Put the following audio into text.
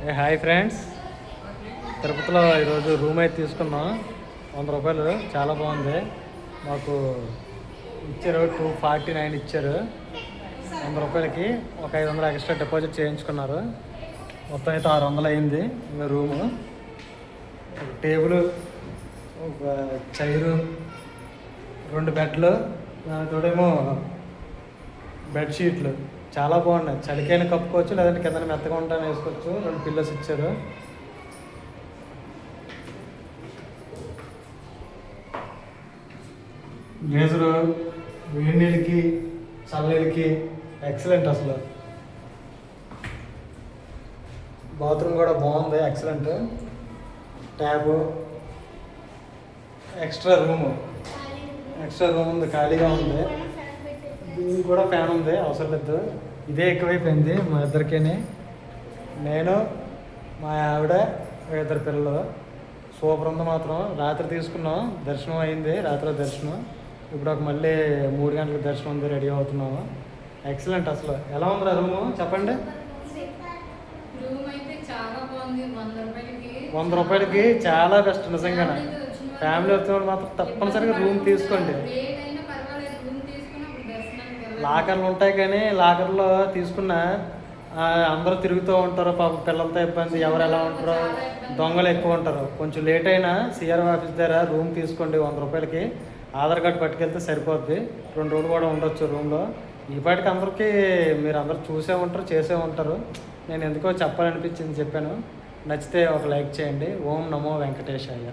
Hi friends, తిరుపతిలో ఈరోజు room అయితే తీసుకున్నాం. 100 రూపాయలు, చాలా బాగుంది. మాకు ఇచ్చారు 249 ఇచ్చారు. 100 రూపాయలకి ఒక 500 ఎక్స్ట్రా డిపాజిట్ చేయించుకున్నారు. మొత్తం అయితే 600 అయింది. ఇంకా రూము, ఒక టేబుల్, ఒక చైరు, 2 బెడ్లు, దానితోడేమో బెడ్షీట్లు చాలా బాగున్నాయి. చలికైనా కప్పుకోవచ్చు, లేదంటే కింద మెత్తగా ఉంటాను వేసుకోవచ్చు. 2 పిల్లోస్ ఇచ్చారు. గేజరు వేడి నీళ్ళకి చల్లనీళ్ళకి ఎక్సలెంట్. అసలు బాత్రూమ్ కూడా బాగుంది, ఎక్సలెంట్. ట్యాబు, ఎక్స్ట్రా రూమ్ ఉంది, ఖాళీగా ఉంది. దీనికి కూడా ఫ్యాన్ ఉంది, అవసరం లేదు. ఇదే ఎక్కువైపోయింది మా ఇద్దరికీ. నేను, మా ఆవిడ, 2 పిల్లలు. సూపర్ ఉంది మాత్రం. రాత్రి తీసుకున్నాం, దర్శనం అయింది. రాత్రి దర్శనం. ఇప్పుడు ఒక మళ్ళీ 3 గంటలకు దర్శనం ఉంది, రెడీ అవుతున్నాము. ఎక్సలెంట్. అసలు ఎలా ఉందిరా రూము, చెప్పండి. 100 రూపాయలకి చాలా బెస్ట్ నిజంగానే. ఫ్యామిలీ వచ్చిన మాత్రం తప్పనిసరిగా రూమ్ తీసుకోండి. లాకర్లు ఉంటాయి, కానీ లాకర్లో తీసుకున్న అందరూ తిరుగుతూ ఉంటారు. పాప పిల్లలతో ఇబ్బంది, ఎవరు ఎలా ఉంటారో, దొంగలు ఎక్కువ ఉంటారు. కొంచెం లేట్ అయినా సిఆర్ ఆఫీస్ దగ్గర రూమ్ తీసుకోండి. 100 రూపాయలకి ఆధార్ కార్డు పట్టుకెళ్తే సరిపోద్ది. 2 రోజులు కూడా ఉండొచ్చు రూమ్లో. ఈ పాటికి అందరికీ మీరు అందరూ చూసే ఉంటారు, చేసే ఉంటారు. నేను ఎందుకో చెప్పాలనిపించింది, చెప్పాను. నచ్చితే ఒక లైక్ చేయండి. ఓం నమో వెంకటేశాయ.